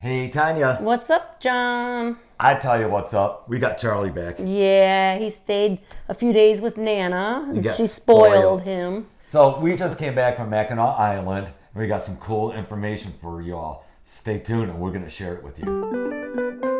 Hey, Tanya. What's up, John? I tell you what's up. We got Charlie back. Yeah, he stayed a few days with Nana, He and got she spoiled. spoiled him. So we just came back from Mackinac Island, and we got some cool information for you all. Stay tuned, and we're going to share it with you.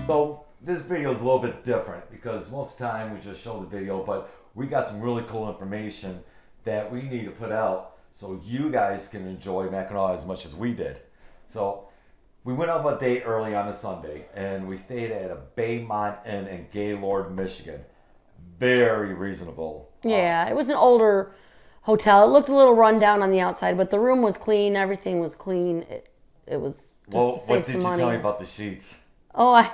So this video is a little bit different because most of the time we just show the video, but we got some really cool information that we need to put out so you guys can enjoy Mackinac as much as we did. So we went up a date early on a Sunday and we stayed at a Baymont Inn in Gaylord, Michigan. Very reasonable. Yeah, it was an older hotel. It looked a little run down on the outside, but the room was clean. Everything was clean. It was just Well, to save what did some you money. tell me about the sheets? Oh,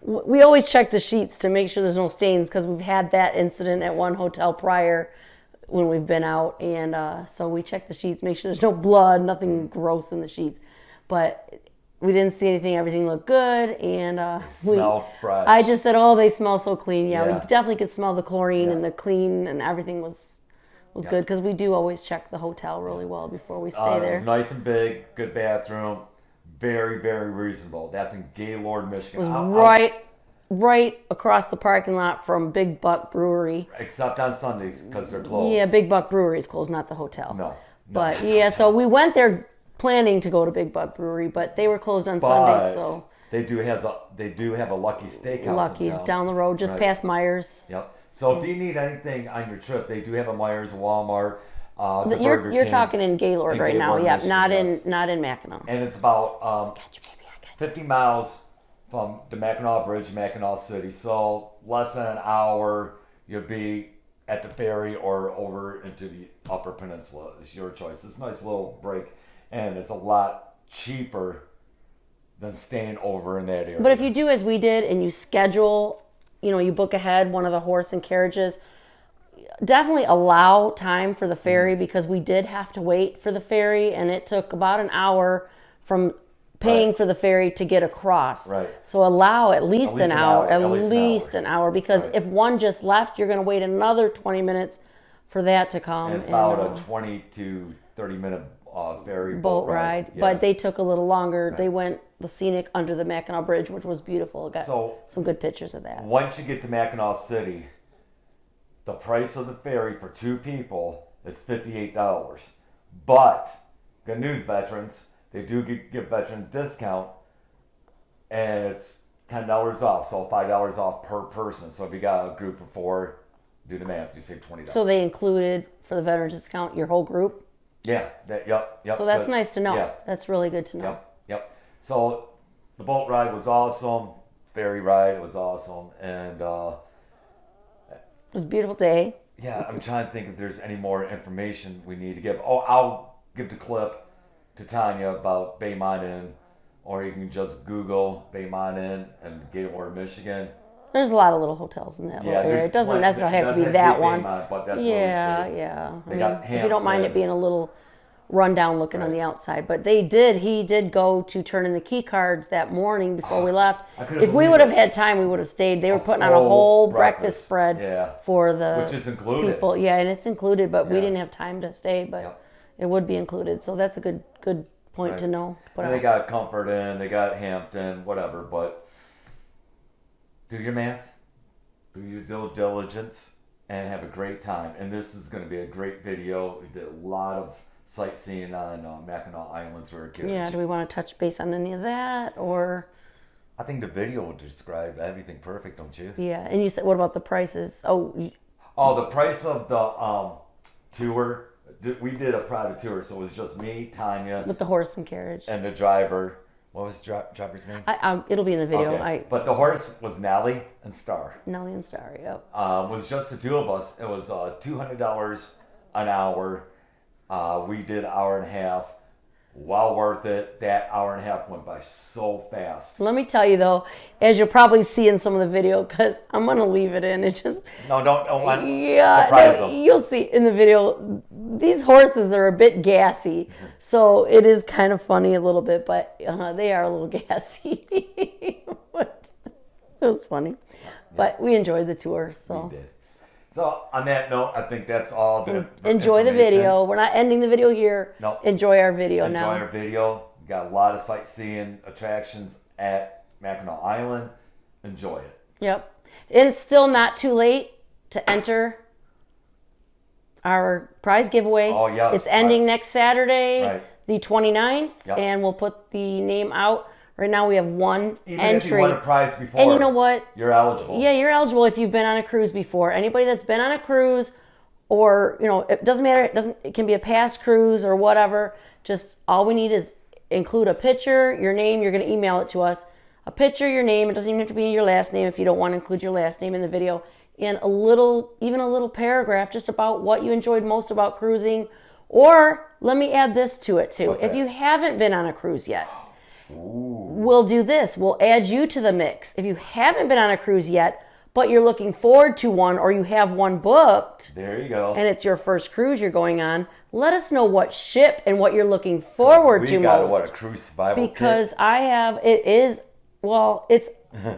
we always check the sheets to make sure there's no stains because we've had that incident at one hotel prior when we've been out, and so we check the sheets, make sure there's no blood, nothing gross in the sheets. But we didn't see anything. Everything looked good, and Smell fresh. I just said, "Oh, they smell so clean." Yeah, Yeah. we definitely could smell the chlorine Yeah. and the clean, and everything was good because we do always check the hotel really well before we stay It there. was nice and big, good bathroom, very, very reasonable. That's in Gaylord, Michigan. It was right across the parking lot from Big Buck Brewery. Except on Sundays because they're closed. Yeah, Big Buck Brewery is closed, not the hotel. No. But yeah, so we went there planning to go to Big Buck Brewery, but they were closed on Sundays, so they do have a Lucky Steakhouse. Lucky's in town. down the road, just Right. past Myers. Yep. So if you need anything on your trip, they do have a Myers, a Walmart. The You're Burger Kings talking in Gaylord in right now, Gaylord, yeah, Michigan, yes. not in Mackinac. And it's about Catch you, baby, I got 50 miles from the Mackinac Bridge, Mackinac City. So less than an hour, you'll be at the ferry or over into the Upper Peninsula. It's your choice. It's a nice little break, and it's a lot cheaper than staying over in that area. But if you do as we did and you schedule, you book ahead one of the horse and carriages, definitely allow time for the ferry because we did have to wait for the ferry and it took about an hour from paying Right. for the ferry to get across. Right. So allow at least an hour, at least an hour because Right. if one just left, you're going to wait another 20 minutes for that to come. and it's about a 20 to 30 minute ferry boat ride. Yeah. But they took a little longer. They went the scenic under the Mackinac Bridge, which was beautiful. Got So- some good pictures of that. Once you get to Mackinac City, the price of the ferry for two people is $58. But good news, veterans, they do give veteran discount, and it's $10 off, so $5 off per person. So if you got a group of four, do the math, you save $20. So they included for the veterans discount your whole group. Yep. So that's good. nice to know. Yeah. That's really good to know. Yep. So the boat ride was awesome. Ferry ride was awesome, and It was a beautiful day. yeah, I'm trying to think if there's any more information we need to give. Oh, I'll give the clip to Tanya about Baymont Inn, or you can just Google Baymont Inn and Gaylord, Michigan. There's a lot of little hotels in that little area. there's It doesn't one- necessarily have to be doesn't that one. Baymont, but that's Yeah, where we stayed. yeah. They got if you don't mind it Hampton. being a little rundown looking on Right. the outside. But he did go to turn in the key cards that morning before we left. I couldn't If we believe would have it. had time, we would have stayed. They were putting on a full whole breakfast breakfast. spread Yeah. for the Which is included. people. Yeah, and it's included, but we Yeah. didn't have time to stay, but Yep. it would be included. So that's a good point Right. to know. To put And they out. got Comfort Inn, they got Hampton, whatever. But do your math, do your due diligence, and have a great time. And this is going to be a great video. We did a lot of sightseeing on Mackinac Island through our carriage. Yeah, do we want to touch base on any of that or I think the video will describe everything perfect, don't you? yeah? And you said what about the prices? Oh, the price of the tour. We did a private tour, so it was just me, Tanya, With the horse and carriage. and the driver What was the driver's name? It'll be in the video. Okay. But the horse was Nellie and Star. Nellie and Star, yep. Was just the two of us. It was $200 an hour. We did hour and a half. Well worth it. That hour and a half went by so fast. Let me tell you though, as you'll probably see in some of the video, because I'm gonna leave it in. It's just don't yeah. No, you'll see in the video. These horses are a bit gassy, so it is kind of funny a little bit, but they are a little gassy. But it was funny. Yeah. But we enjoyed the tour. So. We did. So on that note, I think that's all. Enjoy the video. We're not ending the video here. No. Enjoy our video now. Enjoy our video. We got a lot of sightseeing attractions at Mackinac Island. Enjoy it. Yep. And it's still not too late to enter our prize giveaway. Oh, yes. It's ending next Saturday, the 29th, Yep. and we'll put the name out. Right now we have one Even entry. If you won a prize before, and you know what? You're eligible. Yeah, you're eligible if you've been on a cruise before. Anybody that's been on a cruise, or it doesn't matter. It can be a past cruise or whatever. Just all we need is include a picture, your name. You're going to email it to us. A picture, your name. It doesn't even have to be your last name if you don't want to include your last name in the video. And even a little paragraph just about what you enjoyed most about cruising. Or let me add this to it too. If you haven't been on a cruise yet. We'll do this. We'll add you to the mix. If you haven't been on a cruise yet, but you're looking forward to one or you have one booked. There you go. And it's your first cruise you're going on. Let us know what ship and what you're looking forward to most. What a cruise survival because kit.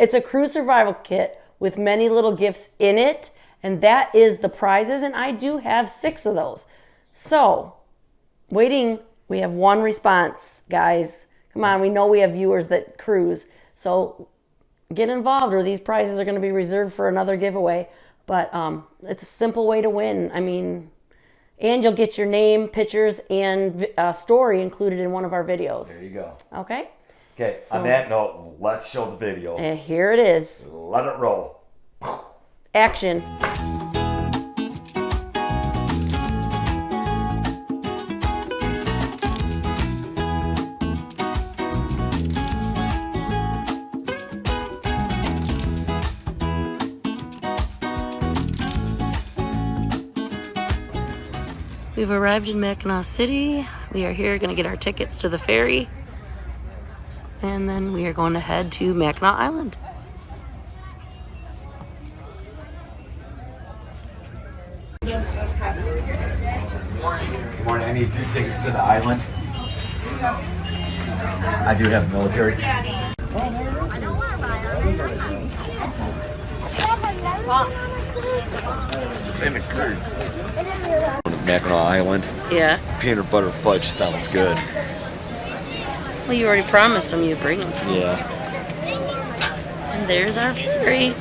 It's a cruise survival kit with many little gifts in it. And that is the prizes. And I do have 6 of those. So, we have one response, guys. Come on, we know we have viewers that cruise. So get involved or these prizes are going to be reserved for another giveaway. But it's a simple way to win. I mean, and you'll get your name, pictures, and story included in one of our videos. There you go. Okay? Okay, so, on that note, let's show the video. And here it is. Let it roll. Action. We've arrived in Mackinac City. We are here going to get our tickets to the ferry. And then we are going to head to Mackinac Island. Good morning. I need 2 tickets to the island. I do have military. In the cruise. Mackinac Island. Yeah. Peanut butter fudge sounds good. Well, you already promised them you'd bring them. So. Yeah. And there's our ferry.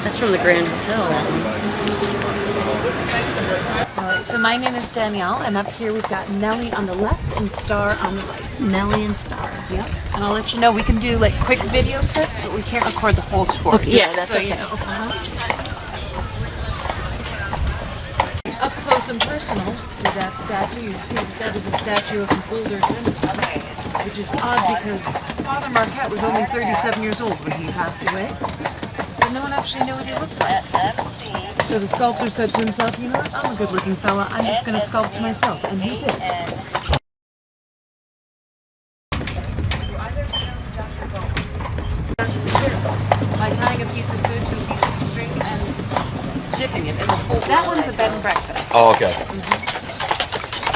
That's from the Grand Hotel. Alright, so my name is Danielle, and up here we've got Nellie on the left and Star on the right. Nellie and Star. Yep. And I'll let you know, we can do like quick video clips, but we can't record the whole tour. Okay, yeah, just that's so okay. you know. Up close and personal to that statue, you see that is a statue of an older gentleman, which is odd because Father Marquette was only 37 years old when he passed away, but no one actually knew what he looked like. So the sculptor said to himself, you know what, I'm a good-looking fella, I'm just going to sculpt myself, and he did. By tying a piece of food to a piece of string and dipping it in the whole. That one's a bed and breakfast. Oh, okay.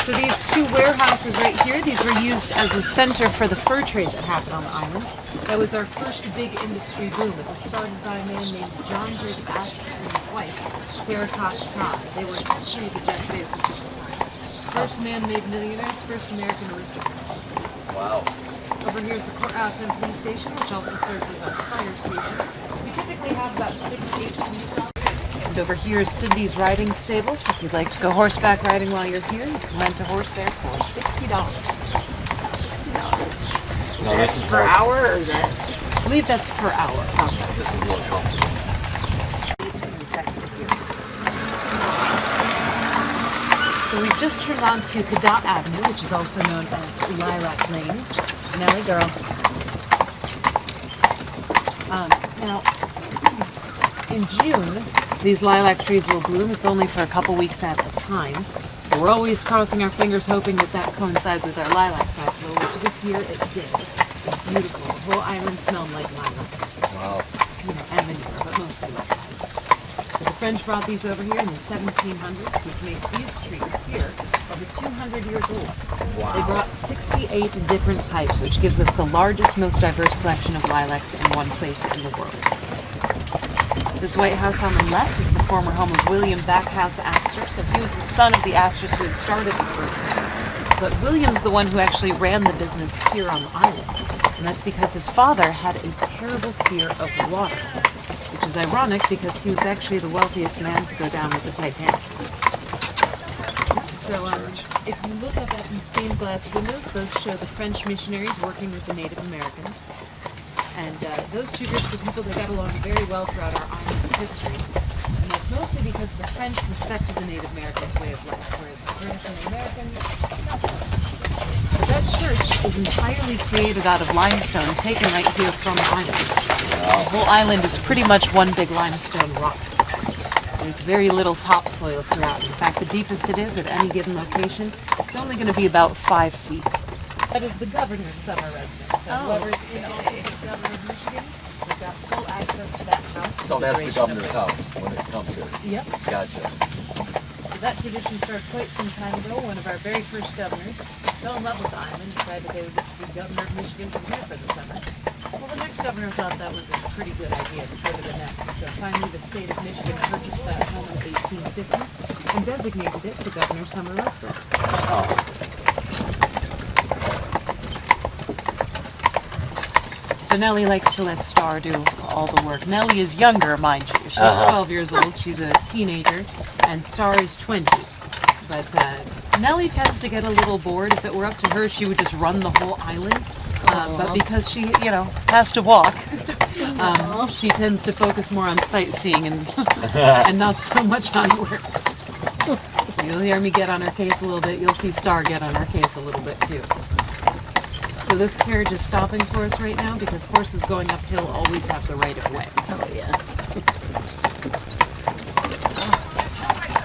So these two warehouses right here, these were used as a center for the fur trade that happened on the island. That was our first big industry boom. It was started by a man named John Jacob Astor and his wife, Sarah Cox Todd. They were essentially the Jeff Bezos of the time. First man-made millionaires, first American aristocrats. Wow. Over here is the courthouse and police station, which also serves as our fire station. We typically have about 6 to 8 police officers. And over here is Cindy's riding stable, so if you'd like to go horseback riding while you're here, you can rent a horse there for $60. $60. No, this is Per more, hour, or is that? I believe that's per hour. this is more comfortable. So we've just turned on to Cadott Avenue, which is also known as Lilac Lane. Nellie, girl. Now, in June, these lilac trees will bloom. It's only for a couple weeks at a time. So we're always crossing our fingers hoping that that coincides with our lilac festival, which this year it did. It's beautiful. The whole island smelled like lilac. Wow. You know, and manure, but mostly lilac. So the French brought these over here in the 1700s, which makes these trees here over 200 years old. Wow. They brought 68 different types, which gives us the largest, most diverse collection of lilacs in one place in the world. This White House on the left is the former home of William Backhouse Astor. So he was the son of the Astors who had started the fur trade. But William's the one who actually ran the business here on the island. And that's because his father had a terrible fear of water, which is ironic because he was actually the wealthiest man to go down with the Titanic. So if you look up at these stained glass windows, those show the French missionaries working with the Native Americans. And those two groups of people, they got along very well throughout our island's history. And that's mostly because the French respected the Native Americans' way of life, whereas the British and the Americans, not so much. But that church is entirely created out of limestone, taken right here from the island. The whole island is pretty much one big limestone rock. There's very little topsoil throughout. In fact, the deepest it is at any given location, it's only going to be about 5 feet. That is the governor's summer residence. So whoever's in office as governor of Michigan, they've got full access to that house. So that's the governor's house when it comes here. Yep. Gotcha. So that tradition started quite some time ago. One of our very first governors fell in love with the island, decided they would just be governor of Michigan from here for the summer. Well, the next governor thought that was a pretty good idea, and so did the next. So finally, the state of Michigan purchased that home in the 1850s and designated it the governor's summer residence. Oh. So Nellie likes to let Star do all the work. Nellie is younger, mind you. She's 12 years old. She's a teenager, and Star is 20. But Nellie tends to get a little bored. If it were up to her, she would just run the whole island. But because she, you know, has to walk, she tends to focus more on sightseeing and and not so much on work. So you'll hear me get on her case a little bit. You'll see Star get on her case a little bit too. So this carriage is stopping for us right now because horses going uphill always have the right of way. Oh, yeah.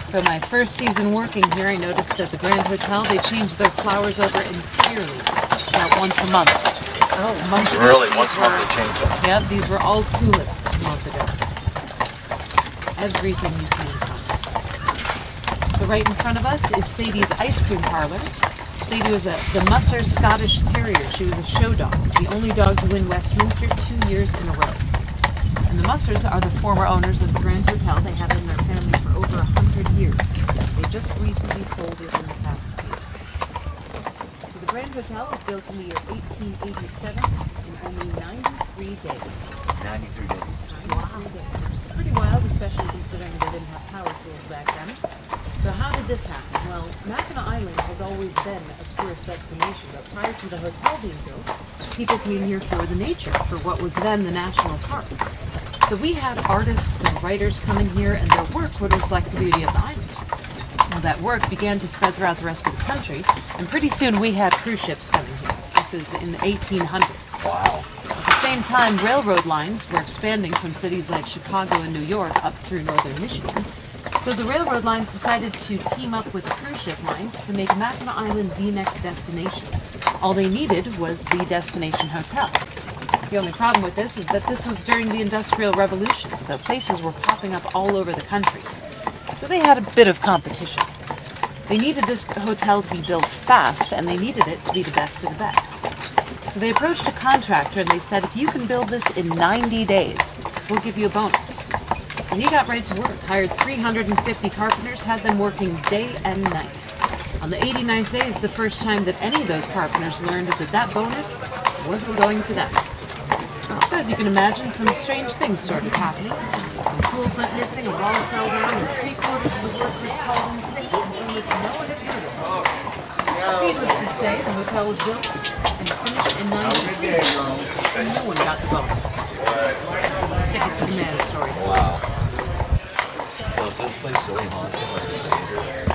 So my first season working here, I noticed that the Grand Hotel, they changed their flowers over entirely about once a month. Oh, Really? Once a month they change them. Yep, these were all tulips a month ago. Everything you see in front. So right in front of us is Sadie's ice cream parlor. Sadie was the Musser Scottish Terrier. She was a show dog, the only dog to win Westminster 2 years in a row. And the Mussers are the former owners of the Grand Hotel. They have it in their family for over 100 years. They just recently sold it in the past year. So the Grand Hotel was built in the year 1887 in only 93 days. 93 days. 93 days, which is pretty wild didn't have power tools back then. So how did this happen? Well, Mackinac Island has always been a tourist destination, but prior to the hotel being built, people came here for the nature, for what was then the national park. So we had artists and writers coming here, and their work would reflect the beauty of the island. Well, that work began to spread throughout the rest of the country, and pretty soon we had cruise ships coming here. This is in the 1800s. Wow. At the same time, railroad lines were expanding from cities like Chicago and New York up through northern Michigan. So the railroad lines decided to team up with cruise ship lines to make Mackinac Island the next destination. All they needed was the destination hotel. The only problem with this is that this was during the Industrial Revolution, so places were popping up all over the country. So they had a bit of competition. They needed this hotel to be built fast, and they needed it to be the best of the best. So they approached a contractor and they said, if you can build this in 90 days, we'll give you a bonus. So he got right to work, hired 350 carpenters, had them working day and night. On the 89th day is the first time that any of those carpenters learned that that bonus wasn't going to them. So as you can imagine, some strange things started happening. Some tools went missing, a wall fell down, and 3/4 of the work was called in sick, and was no one had heard of. Needless to say, the hotel was built and finished in 93 days, and no one got the bonus. Stick it to the man story. Wow. So is this place really haunted like the Sanders?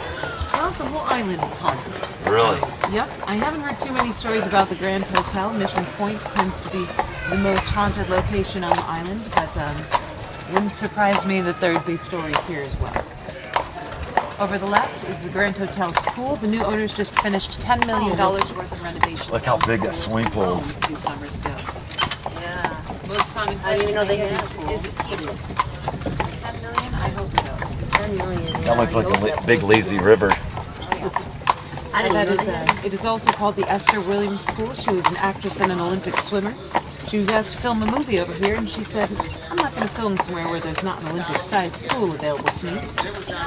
Well, the whole island is haunted. Really? Yep. I haven't heard too many stories about the Grand Hotel. Mission Point tends to be the most haunted location on the island, but wouldn't surprise me that there would be stories here as well. Over the left is the Grand Hotel's pool. The new owners just finished $10 million worth of renovations. Look how big that swimming pool is. A few summers ago. Yeah. Most common I didn't even know they had is, a pool. is it heated? 10 million? I hope so. 10 million. That looks like a big lazy river. I didn't That know is, they had. it is also called the Esther Williams Pool. She was an actress and an Olympic swimmer. She was asked to film a movie over here, and she said, I'm not going to film somewhere where there's not an Olympic-sized pool available to me.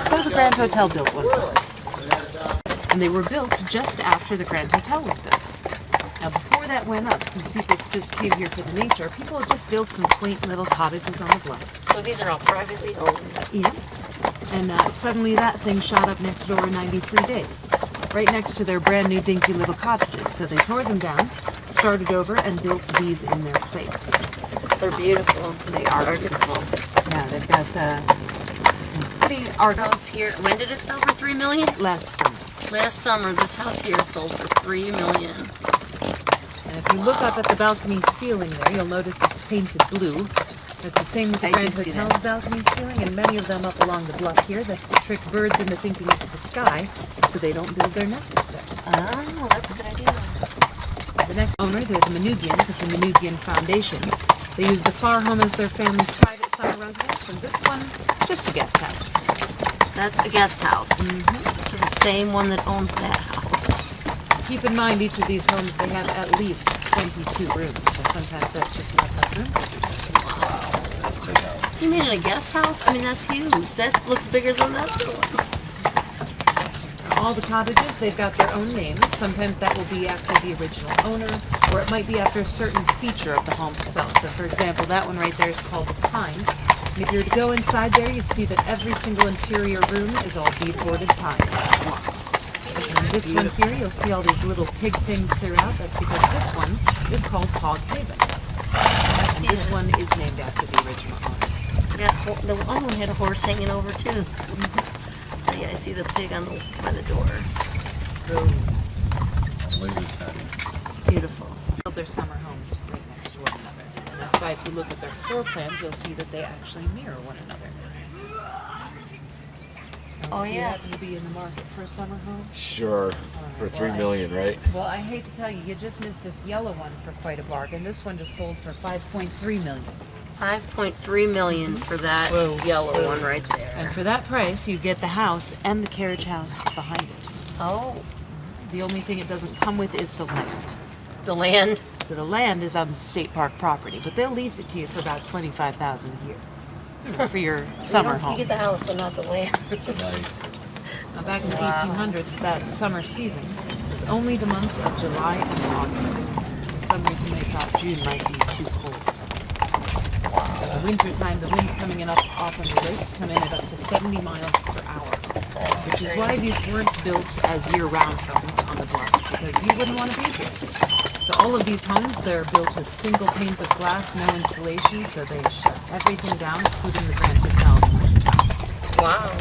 So the Grand Hotel built one for us. And they were built just after the Grand Hotel was built. Now, before that went up, since people just came here for the nature, people had just built some quaint little cottages on the bluff. So these are all privately owned. Yeah. And suddenly that thing shot up next door in 93 days, right next to their brand new dinky little cottages. So they tore them down, started over, and built these in their place. They're beautiful. They are beautiful. Yeah, they've got some pretty art. House here. When did it sell for $3 million? Last summer. Last summer, this house here sold for $3 million. And if you look up at the balcony ceiling there, you'll notice it's painted blue. That's the same with the I do Grand see Hotel's that. balcony ceiling, and many of them up along the bluff here. That's to trick birds into thinking it's the sky, so they don't build their nests there. Oh, that's a good idea. The next owner, they're the Manugians of the Manugian Foundation. They use the Farr home as their family's private summer residence, and this one, just a guest house. That's a guest house. To the same one that owns that house. Keep in mind, each of these homes, they have at least 22 rooms, so sometimes that's just not enough room. That's a big house. You made it a guest house? I mean, that's huge. That looks bigger than that one. All the cottages, they've got their own names. Sometimes that will be after the original owner, or it might be after a certain feature of the home itself. So, for example, that one right there is called the Pines. And if you were to go inside there, you'd see that every single interior room is all bead-boarded pine. And this one here, you'll see all these little pig things throughout. That's because this one is called Hog Haven. I And see this it. one is named after the original owner. The other one had a horse hanging over too. Oh, yeah, I see the pig on by the door. Look at this thing. Beautiful. Build their summer homes right next to one another. And that's why if you look at their floor plans, you'll see that they actually mirror one another. Now, Oh, if you yeah. happen to be in the market for a summer home? Sure. For $3 million, right? Well, I hate to tell you, you just missed this yellow one for quite a bargain. This one just sold for $5.3 million. $5.3 million for that Whoa. yellow one right there. And for that price, you get the house and the carriage house behind it. Oh, The only thing it doesn't come with is the land. the land. So the land is on the state park property, but they'll lease it to you for about $25,000 a year, you know, for your summer You home. get the house, but not the land. Nice. Now, back in the 1800s, that summer season was only the months of July and August. For some reason, they thought June might be too cold. the winter time, the winds coming in off on the lakes come in at up to 70 miles per hour, which is why these weren't built as year-round homes on the bluffs, because you wouldn't want to be here. So all of these homes, they're built with single panes of glass, no insulation, so they shut everything down, including the Grand Hotel in the wintertime. Wow.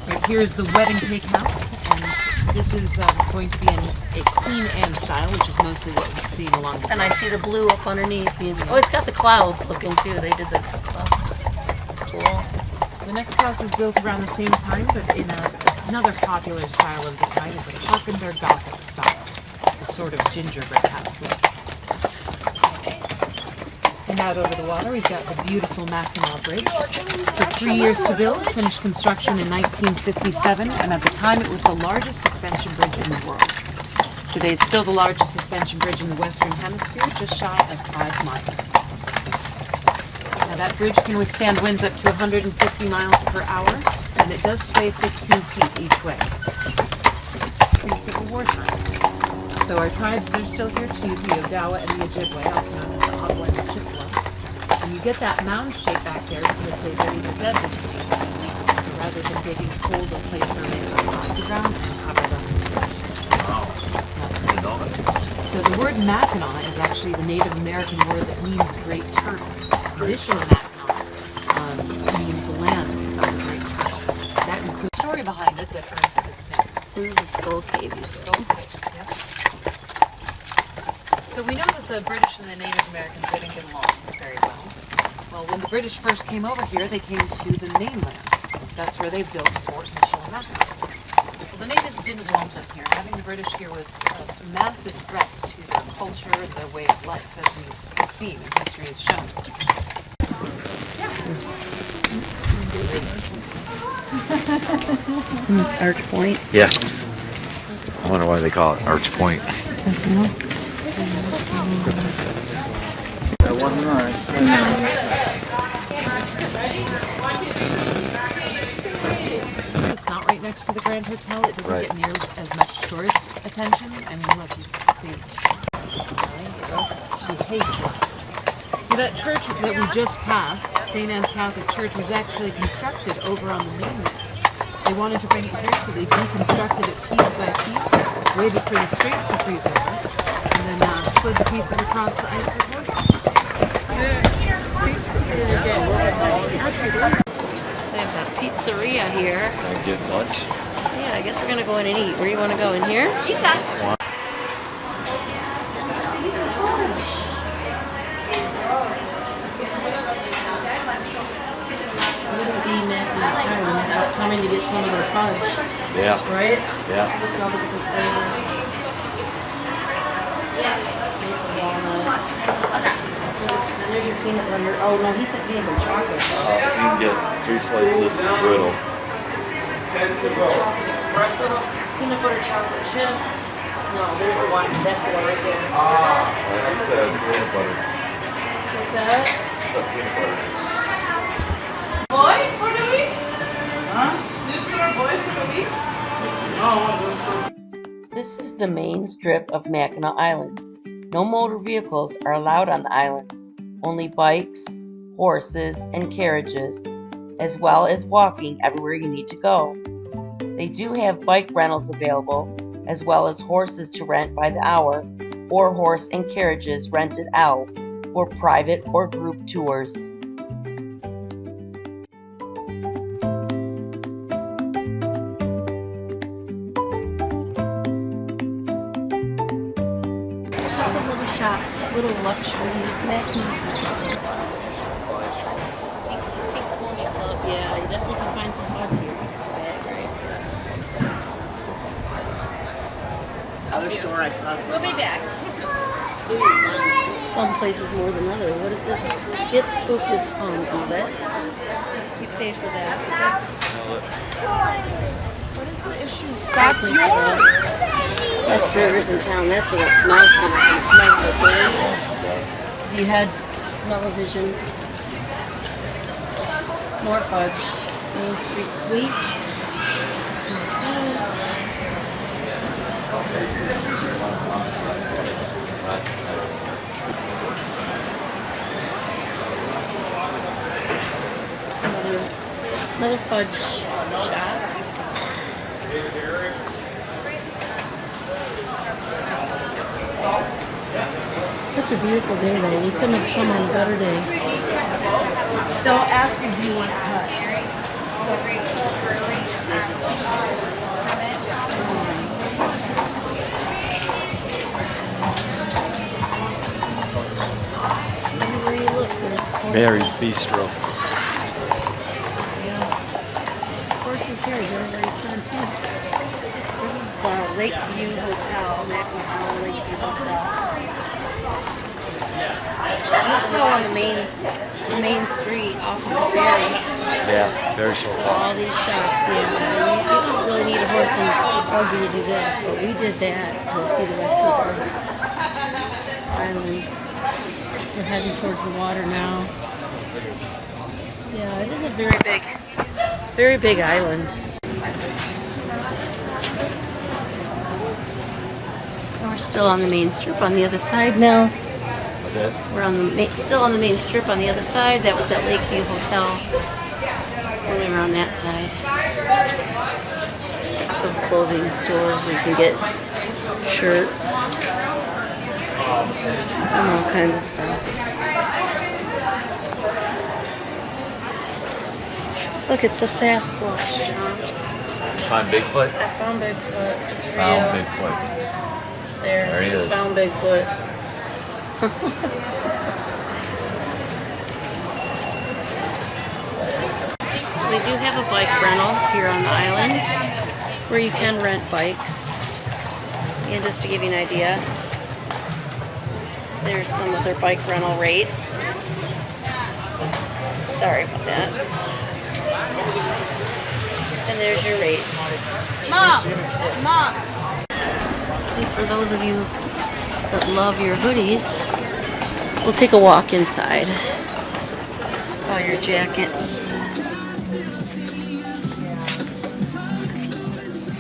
Right here is the wedding cake house, and this is going to be in a Queen Anne style, which is mostly what we're seeing along the And I see the blue up underneath. Oh, it's got the clouds looking too. They did the clouds. Cool. The next house is built around the same time, but in another popular style of the time, is a Carpenter Gothic style, a sort of gingerbread house look. And out over the water, we've got the beautiful Mackinac Bridge. Took 3 years to build, finished construction in 1957, and at the time it was the largest suspension bridge in the world. Today it's still the largest suspension bridge in the Western Hemisphere, just shy of 5 miles. Now that bridge can withstand winds up to 150 miles per hour, and it does sway 15 feet each way. Pre-Civil War times. So our tribes, they're still here too, the Odawa and the Ojibwe, also known as the Ottawa and the Chippewa. And you get that mound shape back there because they bury their dead beneath it. So rather than digging a hole, they'll place their remains on top of the ground and cover them with fish. So the word Mackinac is actually the Native American word that means great turtle. Traditional Mackinac means land of the great turtle. That includes a story behind it that earns it its name. This is a skull cave. Skull Cave, yep. So we know that the British and the Native Americans didn't get along very well. Well, when the British first came over here, they came to the mainland. That's where they built Fort Michilimackinac. Well, the natives didn't want them here. Having the British here was a massive threat to their culture and their way of life, as we've seen and history has shown. It's Arch Point. Yeah. I wonder why they call it Arch Point. That wasn't nice. It's not right next to the Grand Hotel. It doesn't get near as much tourist attention. I mean, look, you can see. She hates ladders. So that church that we just passed, St. Anne's Catholic Church, was actually constructed over on the mainland. They wanted to bring it here, so they deconstructed it piece by piece, waited for the straits to freeze over, and then slid the pieces across the ice with horses. So they have that pizzeria here. Can I get lunch? Yeah, I guess we're gonna go in and eat. Where do you want to go? In here? Pizza. Without coming to get some of their fudge, Yeah. right? Yeah. Look at all the different flavors. Walnut. And there's your peanut butter. Oh no, he said peanut butter chocolate. You can get 3 slices of griddle. Chocolate espresso. Peanut butter chocolate chip. No, there's the one. That's the one right there. He said peanut butter. What's that? He said peanut butter. Boy for the week? Huh? You sure boy for the week? This is the main strip of Mackinac Island. No motor vehicles are allowed on the island. Only bikes, horses, and carriages, as well as walking everywhere you need to go. They do have bike rentals available, as well as horses to rent by the hour, or horse and carriages rented out for private or group tours. Lots of little shops, little luxuries, Mackinac. Pink Pony Club, yeah, you definitely can find some fun here. Right. Other store I saw. We'll be back. Some places more than others. What is it? Get spooked, it's fun. Oh, that? You pay for that. What is the issue? That's yours. Best burgers in town. That's where that smells coming from. It smells so good. Have you had smell-o-vision? More fudge. Main Street Sweets. Another fudge shop. Such a beautiful day though. We couldn't have come on a better day. They'll ask you, do you want to cut? Everywhere you look, there's horses. Mary's Bistro. Yeah. Horse and carriage, they're very fun too. This is the Lakeview Hotel, Mackinac Island Lakeview Hotel. This is all on the main street off of the ferry. Yeah, very short So walk. all these shops, yeah. You don't really need a horse and buggy to do this, but we did that to see the rest of the island. We're heading towards the water now. Yeah, it is a very big island. We're still on the main strip on the other side now. That's it? We're on the still on the main strip on the other side. That was that Lakeview Hotel. Really around that side. Some clothing stores where you can get shirts. And all kinds of stuff. Look, it's a Sasquatch, John. Find Bigfoot? I found Bigfoot just for Found you. Bigfoot. There he is. Found Bigfoot. So they do have a bike rental here on the island where you can rent bikes. And just to give you an idea, there's some of their bike rental rates. Sorry about that. And there's your rates. Mom! And for those of you that love your hoodies, we'll take a walk inside. It's all your jackets,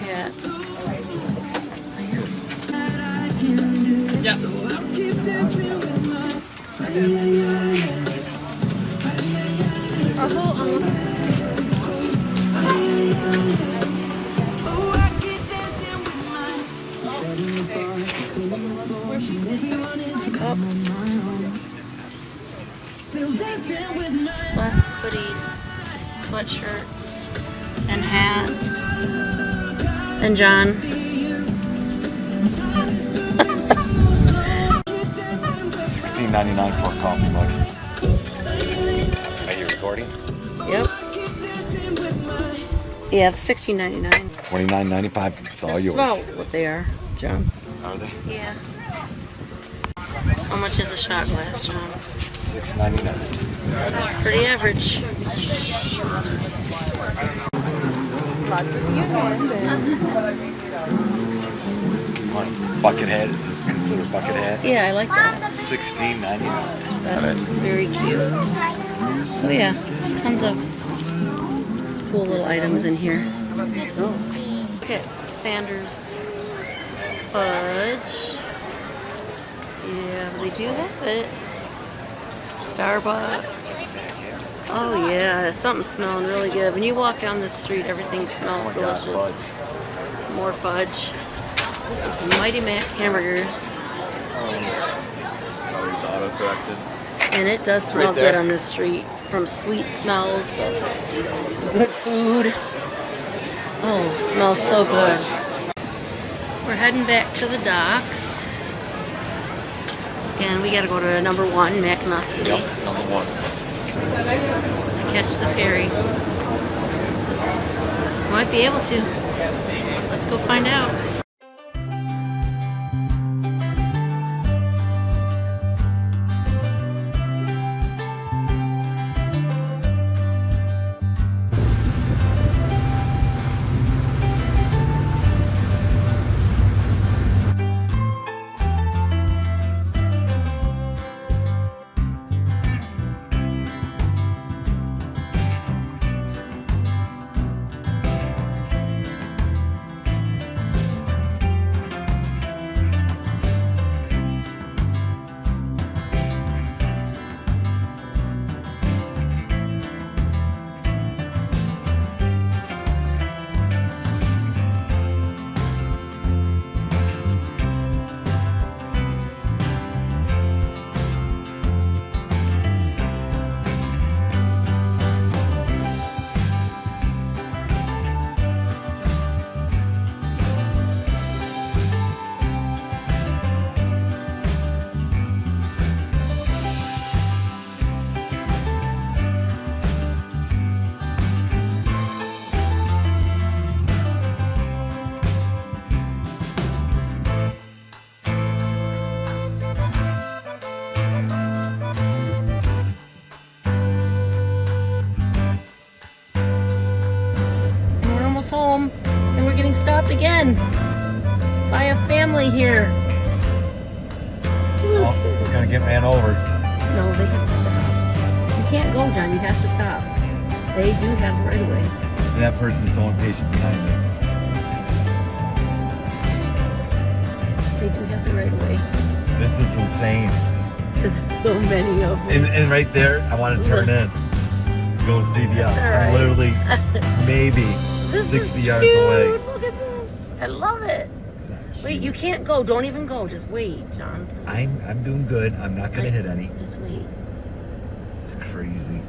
hats. Cups. Lots of hoodies, sweatshirts, and hats. And John. $16.99 for a coffee mug. Are you recording? Yep. Yeah, $16.99. $29.95. It's all That's yours. about what they are, John. Are they? Yeah. How much is a shot glass, John? $6.99. That's pretty average. What? Bucket hat? Is this considered bucket hat? Yeah, I like that. $16.99. That's very cute. So yeah, tons of cool little items in here. Look at Sanders fudge. Yeah, they do have it. Starbucks. Oh yeah, something's smelling really good. When you walk down this street, everything smells Oh my God, delicious. fudge. More fudge. This is Mighty Mac hamburgers. Always auto-corrected. And it does smell right good there. on this street. From sweet smells to good food. Oh, smells so good. We're heading back to the docks. And we gotta go to number 1, Mackinac City, Yep, number 1. to catch the ferry. Might be able to. Let's go find out. us home, and we're getting stopped again by a family here. Look. Oh, it's gonna get ran over. No, they have to stop. You can't go, John. You have to stop. They do have the right of way. And that person's so impatient behind me. They do have the right of way. This is insane. There's so many of them. And right there, I want to turn in to go to CVS. That's all I'm right. literally maybe This 60 is yards cute. away. Look at this. I love it. Is that Wait, cute? you can't go. Don't even go. Just wait, John. Please. I'm doing good. I'm not gonna hit any. Just wait. It's crazy.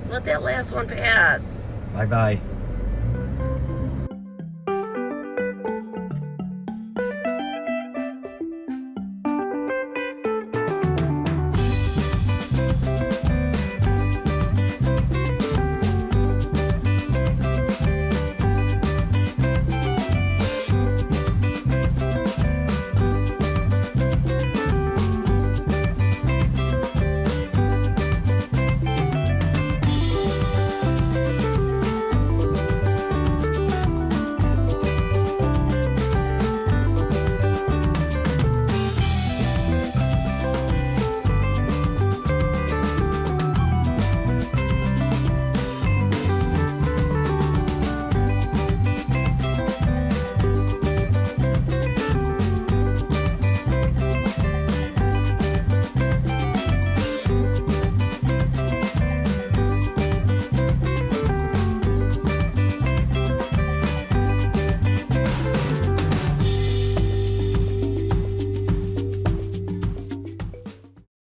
Let that last one pass. Bye bye.